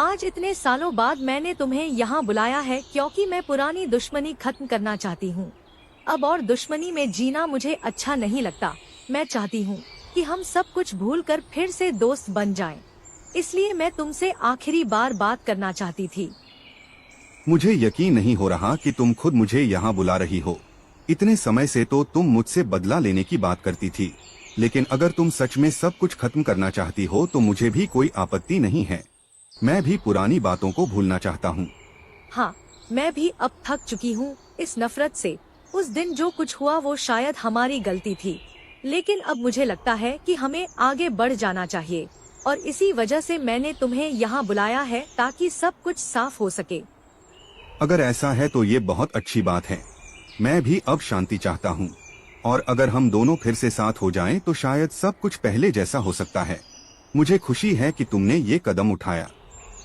आज इतने सालों बाद मैंने तुम्हें यहाँ बुलाया है क्योंकि मैं पुरानी दुश्मनी खत्म करना चाहती हूँ। अब और दुश्मनी में जीना मुझे अच्छा नहीं लगता। मैं चाहती हूँ कि हम सब कुछ भूलकर फिर से दोस्त बन जाएं। इसलिए मैं तुमसे आखिरी बार बात करना चाहती थी। मुझे यकीन नहीं हो रहा कि तुम खुद मुझे यहाँ बुला रही हो। इतने समय से तो तुम मुझसे बदला लेने की बात करती थी, लेकिन अगर तुम सच में सब कुछ खत्म करना चाहती हो तो मुझे भी कोई आपत्ति नहीं है। मैं भी पुरानी बातों को भूलना चाहता हूँ। हाँ, मैं भी अब थक चुकी हूँ इस नफरत से। उस दिन जो कुछ हुआ वो शायद हमारी गलती थी, लेकिन अब मुझे लगता है कि हमें आगे बढ़ जाना चाहिए और इसी वजह से मैंने तुम्हें यहाँ बुलाया है ताकि सब कुछ साफ हो सके। अगर ऐसा है तो ये बहुत अच्छी बात है। मैं भी अब शांति चाहता हूँ और अगर हम दोनों फिर से साथ हो जाएं तो शायद सब कुछ पहले जैसा हो सकता है। मुझे खुशी है कि तुमने ये कदम उठाया।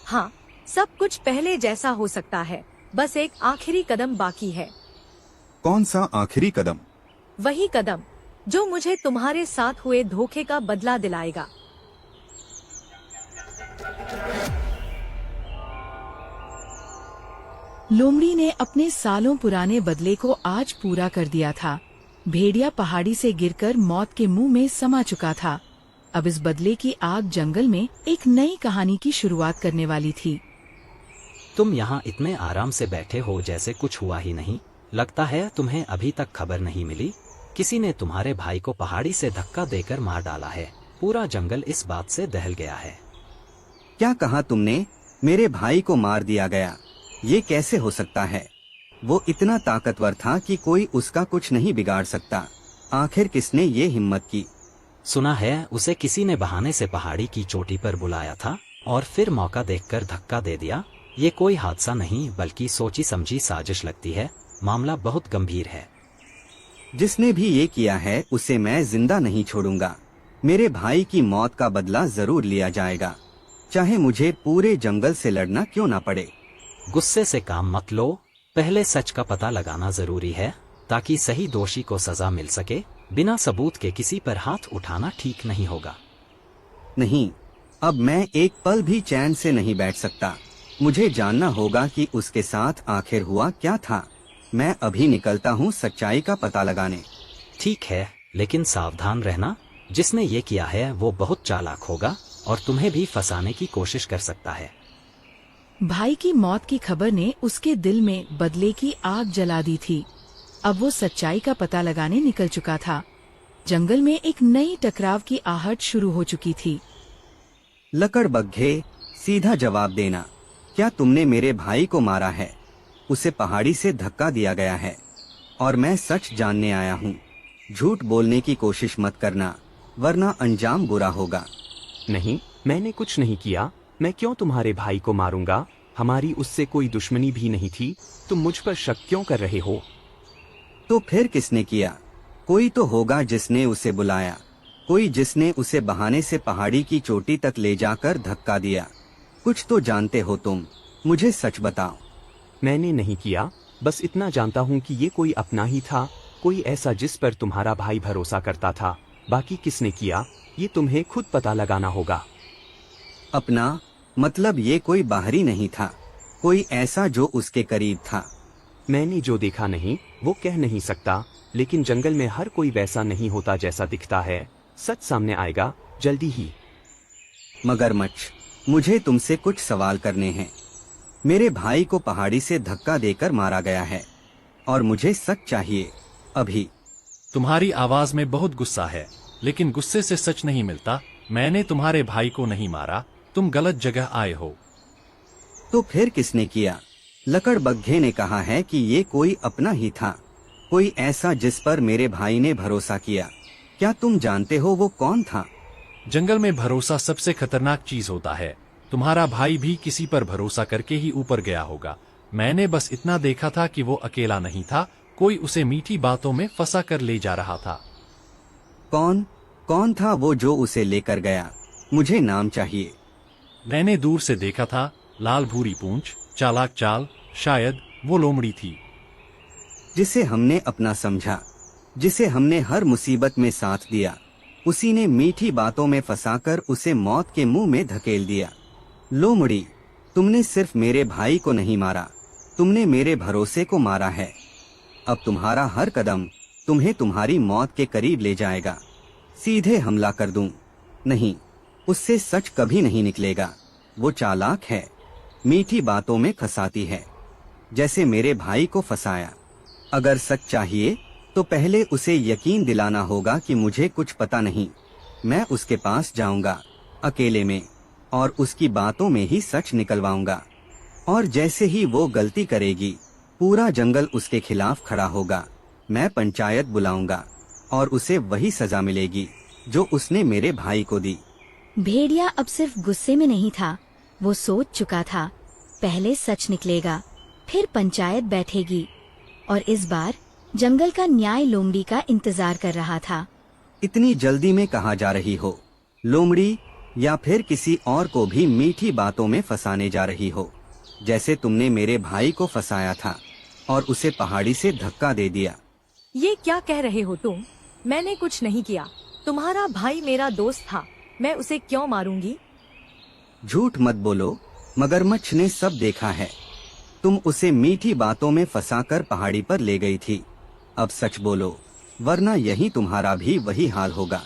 हाँ, सब कुछ पहले जैसा हो सकता है, बस एक आखिरी कदम बाकी है। कौन सा आखिरी कदम? वही कदम जो मुझे तुम्हारे साथ हुए धोखे का बदला दिलाएगा। लोमड़ी ने अपने सालों पुराने बदले को आज पूरा कर दिया था। भेड़िया पहाड़ी से गिरकर मौत के मुंह में समा चुका था। अब इस बदले की आग जंगल में एक नई कहानी की शुरुआत करने वाली थी। तुम यहाँ इतने आराम से बैठे हो जैसे कुछ हुआ ही नहीं। लगता है तुम्हें अभी तक खबर नहीं मिली। किसी ने तुम्हारे भाई को पहाड़ी से धक्का देकर मार डाला है। पूरा जंगल इस बात से दहल गया है। क्या कहा तुमने? मेरे भाई को मार दिया गया? ये कैसे हो सकता है? वो इतना ताकतवर था कि कोई उसका कुछ नहीं बिगाड़ सकता। आखिर किसने ये हिम्मत की? सुना है उसे किसी ने बहाने से पहाड़ी की चोटी पर बुलाया था और फिर मौका देखकर धक्का दे दिया। ये कोई हादसा नहीं बल्कि सोची समझी साजिश लगती है। मामला बहुत गंभीर है। जिसने भी ये किया है उसे मैं जिंदा नहीं छोड़ूंगा। मेरे भाई की मौत का बदला जरूर लिया जाएगा, चाहे मुझे पूरे जंगल से लड़ना क्यों ना पड़े। गुस्से से काम मत लो। पहले सच का पता लगाना जरूरी है ताकि सही दोषी को सजा मिल सके। बिना सबूत के किसी पर हाथ उठाना ठीक नहीं होगा। नहीं, अब मैं एक पल भी चैन से नहीं बैठ सकता। मुझे जानना होगा कि उसके साथ आखिर हुआ क्या था। मैं अभी निकलता हूँ सच्चाई का पता लगाने। ठीक है, लेकिन सावधान रहना। जिसने ये किया है वो बहुत चालाक होगा और तुम्हें भी फंसाने की कोशिश कर सकता है। भाई की मौत की खबर ने उसके दिल में बदले की आग जला दी थी। अब वो सच्चाई का पता लगाने निकल चुका था। जंगल में एक नई टकराव की आहट शुरू हो चुकी थी। लकड़बग्घे, सीधा जवाब देना। क्या तुमने मेरे भाई को मारा है? उसे पहाड़ी से धक्का दिया गया है और मैं सच जानने आया हूँ। झूठ बोलने की कोशिश मत करना, वरना अंजाम बुरा होगा। नहीं, मैंने कुछ नहीं किया। मैं क्यों तुम्हारे भाई को मारूंगा? हमारी उससे कोई दुश्मनी भी नहीं थी। तुम मुझ पर शक क्यों कर रहे हो? तो फिर किसने किया? कोई तो होगा जिसने उसे बुलाया, कोई जिसने उसे बहाने से पहाड़ी की चोटी तक ले जाकर धक्का दिया। कुछ तो जानते हो तुम, मुझे सच बताओ। मैंने नहीं किया। बस इतना जानता हूँ कि ये कोई अपना ही था, कोई ऐसा जिस पर तुम्हारा भाई भरोसा करता था। बाकी किसने किया ये तुम्हें खुद पता लगाना होगा। अपना मतलब ये कोई बाहरी नहीं था, कोई ऐसा जो उसके करीब था। मैंने जो देखा नहीं वो कह नहीं सकता, लेकिन जंगल में हर कोई वैसा नहीं होता जैसा दिखता है। सच सामने आएगा जल्दी ही। मगरमच्छ, मुझे तुमसे कुछ सवाल करने हैं। मेरे भाई को पहाड़ी से धक्का देकर मारा गया है और मुझे सच चाहिए अभी। तुम्हारी आवाज में बहुत गुस्सा है, लेकिन गुस्से से सच नहीं मिलता। मैंने तुम्हारे भाई को नहीं मारा, तुम गलत जगह आए हो। तो फिर किसने किया? लकड़बग्घे ने कहा है कि ये कोई अपना ही था, कोई ऐसा जिस पर मेरे भाई ने भरोसा किया। क्या तुम जानते हो वो कौन था? जंगल में भरोसा सबसे खतरनाक चीज होता है। तुम्हारा भाई भी किसी पर भरोसा करके ही ऊपर गया होगा। मैंने बस इतना देखा था कि वो अकेला नहीं था, कोई उसे मीठी बातों में फंसा कर ले जा रहा था। कौन था वो जो उसे लेकर गया? मुझे नाम चाहिए। मैंने दूर से देखा था, लाल भूरी पूंछ, चालाक चाल। शायद वो लोमड़ी थी जिसे हमने अपना समझा, जिसे हमने हर मुसीबत में साथ दिया। उसी ने मीठी बातों में फंसाकर उसे मौत के मुंह में धकेल दिया। लोमड़ी, तुमने सिर्फ मेरे भाई को नहीं मारा, तुमने मेरे भरोसे को मारा है। अब तुम्हारा हर कदम तुम्हें तुम्हारी मौत के करीब ले जाएगा। सीधे हमला कर दूं? नहीं, उससे सच कभी नहीं निकलेगा। वो चालाक है, मीठी बातों में फंसाती है, जैसे मेरे भाई को फंसाया। अगर सच चाहिए तो पहले उसे यकीन दिलाना होगा कि मुझे कुछ पता नहीं। मैं उसके पास जाऊंगा अकेले में और उसकी बातों में ही सच निकलवाऊंगा। और जैसे ही वो गलती करेगी, पूरा जंगल उसके खिलाफ खड़ा होगा। मैं पंचायत बुलाऊंगा और उसे वही सजा मिलेगी जो उसने मेरे भाई को दी। भेड़िया अब सिर्फ गुस्से में नहीं था, वो सोच चुका था पहले सच निकलेगा, फिर पंचायत बैठेगी। और इस बार जंगल का न्याय लोमड़ी का इंतजार कर रहा था। इतनी जल्दी में कहाँ जा रही हो लोमड़ी? या फिर किसी और को भी मीठी बातों में फंसाने जा रही हो, जैसे तुमने मेरे भाई को फंसाया था और उसे पहाड़ी से धक्का दे दिया। ये क्या कह रहे हो तुम? मैंने कुछ नहीं किया। तुम्हारा भाई मेरा दोस्त था, मैं उसे क्यों मारूंगी? झूठ मत बोलो, मगरमच्छ ने सब देखा है। तुम उसे मीठी बातों में फंसाकर पहाड़ी पर ले गई थी। अब सच बोलो, वरना यही तुम्हारा भी वही हाल होगा।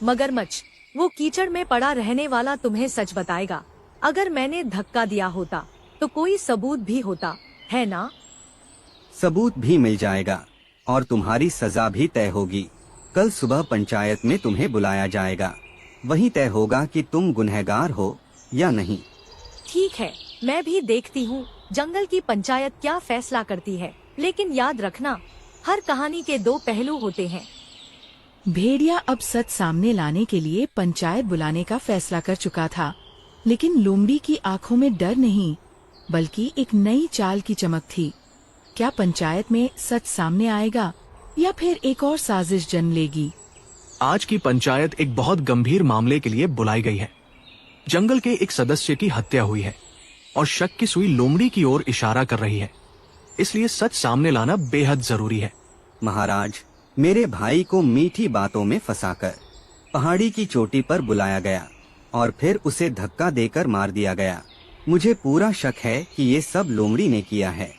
मगरमच्छ, वो कीचड़ में पड़ा रहने वाला तुम्हें सच बताएगा। अगर मैंने धक्का दिया होता तो कोई सबूत भी होता, है ना? सबूत भी मिल जाएगा और तुम्हारी सजा भी तय होगी। कल सुबह पंचायत में तुम्हें बुलाया जाएगा, वही तय होगा कि तुम गुनहगार हो या नहीं। ठीक है, मैं भी देखती हूँ जंगल की पंचायत क्या फैसला करती है। लेकिन याद रखना, हर कहानी के दो पहलू होते हैं। भेड़िया अब सच सामने लाने के लिए पंचायत बुलाने का फैसला कर चुका था, लेकिन लोमड़ी की आंखों में डर नहीं, बल्कि एक नई चाल की चमक थी। क्या पंचायत में सच सामने आएगा या फिर एक और साजिश जन्म लेगी? आज की पंचायत एक बहुत गंभीर मामले के लिए बुलाई गई है। जंगल के एक सदस्य की हत्या हुई है और शक की सुई लोमड़ी की ओर इशारा कर रही है, इसलिए सच सामने लाना बेहद जरूरी है। महाराज, मेरे भाई को मीठी बातों में फंसाकर पहाड़ी की चोटी पर बुलाया गया और फिर उसे धक्का देकर मार दिया गया। मुझे पूरा शक है कि ये सब लोमड़ी ने किया है।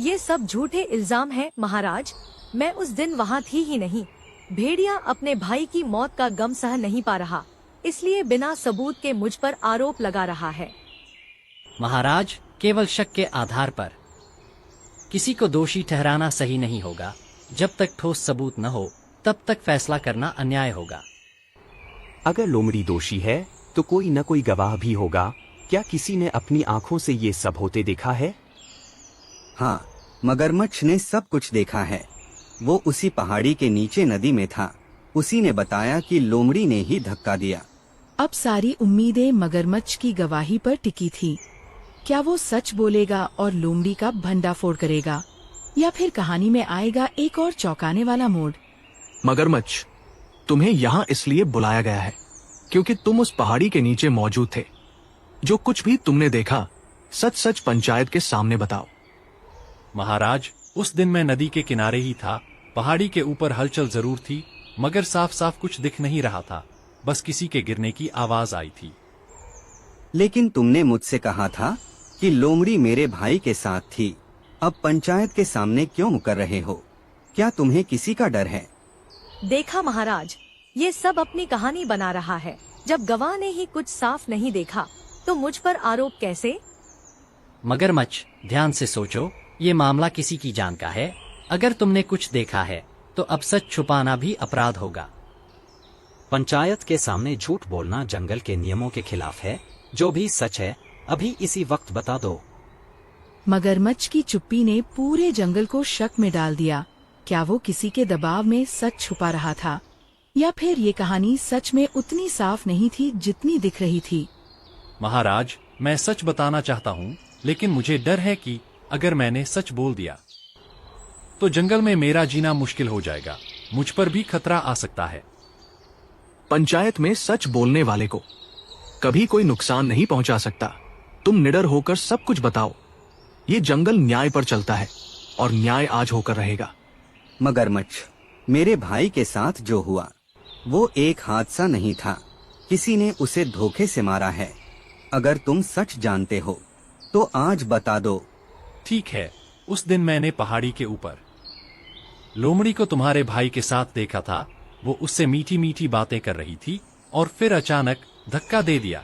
ये सब झूठे इल्जाम हैं, महाराज। मैं उस दिन वहाँ थी ही नहीं। भेड़िया अपने भाई की मौत का गम सह नहीं पा रहा, इसलिए बिना सबूत के मुझ पर आरोप लगा रहा है। महाराज, केवल शक के आधार पर किसी को दोषी ठहराना सही नहीं होगा। जब तक ठोस सबूत न हो, तब तक फैसला करना अन्याय होगा। अगर लोमड़ी दोषी है तो कोई न कोई गवाह भी होगा। क्या किसी ने अपनी आंखों से ये सब होते देखा है? हाँ, मगरमच्छ ने सब कुछ देखा है। वो उसी पहाड़ी के नीचे नदी में था। उसी ने बताया कि लोमड़ी ने ही धक्का दिया। अब सारी उम्मीदें मगरमच्छ की गवाही पर टिकी थी। क्या वो सच बोलेगा और लोमड़ी का भंडाफोड़ करेगा, या फिर कहानी में आएगा एक और चौंकाने वाला मोड़? मगरमच्छ, तुम्हें यहाँ इसलिए बुलाया गया है क्योंकि तुम उस पहाड़ी के नीचे मौजूद थे। जो कुछ भी तुमने देखा, सच सच पंचायत के सामने बताओ। महाराज, उस दिन मैं नदी के किनारे ही था। पहाड़ी के ऊपर हलचल जरूर थी, मगर साफ साफ कुछ दिख नहीं रहा था। बस किसी के गिरने की आवाज आई थी। लेकिन तुमने मुझसे कहा था कि लोमड़ी मेरे भाई के साथ थी। अब पंचायत के सामने क्यों मुकर रहे हो? क्या तुम्हें किसी का डर है? देखा महाराज, ये सब अपनी कहानी बना रहा है। जब गवाह ने ही कुछ साफ नहीं देखा तो मुझ पर आरोप कैसे? मगरमच्छ, ध्यान से सोचो, ये मामला किसी की जान का है। अगर तुमने कुछ देखा है तो अब सच छुपाना भी अपराध होगा। पंचायत के सामने झूठ बोलना जंगल के नियमों के खिलाफ है। जो भी सच है अभी इसी वक्त बता दो। मगरमच्छ की चुप्पी ने पूरे जंगल को शक में डाल दिया। क्या वो किसी के दबाव में सच छुपा रहा था, या फिर ये कहानी सच में उतनी साफ नहीं थी जितनी दिख रही थी? महाराज, मैं सच बताना चाहता हूँ, लेकिन मुझे डर है कि अगर मैंने सच बोल दिया तो जंगल में मेरा जीना मुश्किल हो जाएगा। मुझ पर भी खतरा आ सकता है। पंचायत में सच बोलने वाले को कभी कोई नुकसान नहीं पहुंचा सकता। तुम निडर होकर सब कुछ बताओ। ये जंगल न्याय पर चलता है और न्याय आज होकर रहेगा। मगरमच्छ, मेरे भाई के साथ जो हुआ वो एक हादसा नहीं था। किसी ने उसे धोखे से मारा है। अगर तुम सच जानते हो तो आज बता दो। ठीक है, उस दिन मैंने पहाड़ी के ऊपर लोमड़ी को तुम्हारे भाई के साथ देखा था। वो उससे मीठी मीठी बातें कर रही थी और फिर अचानक धक्का दे दिया।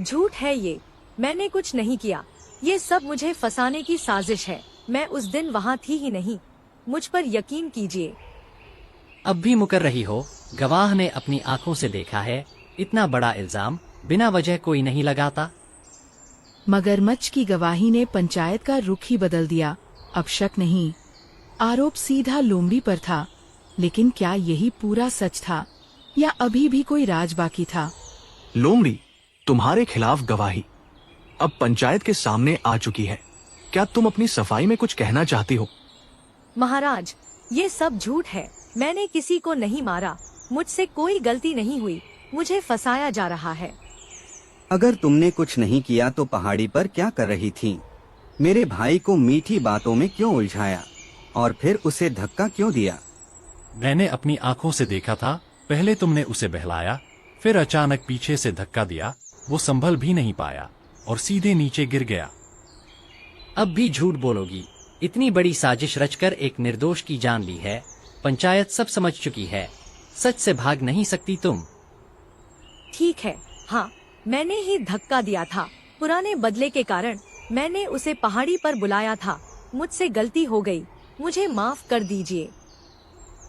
झूठ है ये, मैंने कुछ नहीं किया। ये सब मुझे फंसाने की साजिश है। मैं उस दिन वहाँ थी ही नहीं। मुझ पर यकीन कीजिए। अब भी मुकर रही हो? गवाह ने अपनी आंखों से देखा है। इतना बड़ा इल्जाम बिना वजह कोई नहीं लगाता। मगरमच्छ की गवाही ने पंचायत का रुख ही बदल दिया। अब शक नहीं, आरोप सीधा लोमड़ी पर था। लेकिन क्या यही पूरा सच था या अभी भी कोई राज बाकी था? लोमड़ी, तुम्हारे खिलाफ गवाही अब पंचायत के सामने आ चुकी है। क्या तुम अपनी सफाई में कुछ कहना चाहती हो? महाराज, ये सब झूठ है। मैंने किसी को नहीं मारा। मुझसे कोई गलती नहीं हुई। मुझे फंसाया जा रहा है। अगर तुमने कुछ नहीं किया तो पहाड़ी पर क्या कर रही थी? मेरे भाई को मीठी बातों में क्यों उलझाया और फिर उसे धक्का क्यों दिया? मैंने अपनी आंखों से देखा था। पहले तुमने उसे बहलाया, फिर अचानक पीछे से धक्का दिया। वो संभल भी नहीं पाया और सीधे नीचे गिर गया। अब भी झूठ बोलोगी? इतनी बड़ी साजिश रचकर एक निर्दोष की जान ली है। पंचायत सब समझ चुकी है। सच से भाग नहीं सकती तुम। ठीक है, हाँ, मैंने ही धक्का दिया था। पुराने बदले के कारण मैंने उसे पहाड़ी पर बुलाया था। मुझसे गलती हो गई। मुझे माफ कर दीजिए।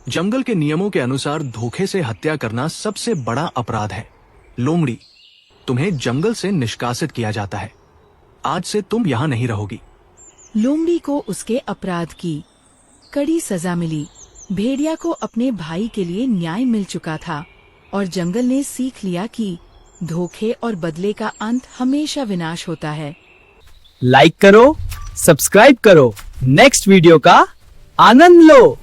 जंगल के नियमों के अनुसार धोखे से हत्या करना सबसे बड़ा अपराध है। लोमड़ी, तुम्हें जंगल से निष्कासित किया जाता है। आज से तुम यहाँ नहीं रहोगी। लोमड़ी को उसके अपराध की कड़ी सजा मिली। भेड़िया को अपने भाई के लिए न्याय मिल चुका था और जंगल ने सीख लिया कि धोखे और बदले का अंत हमेशा विनाश होता है। लाइक करो, सब्सक्राइब करो, नेक्स्ट वीडियो का आनंद लो।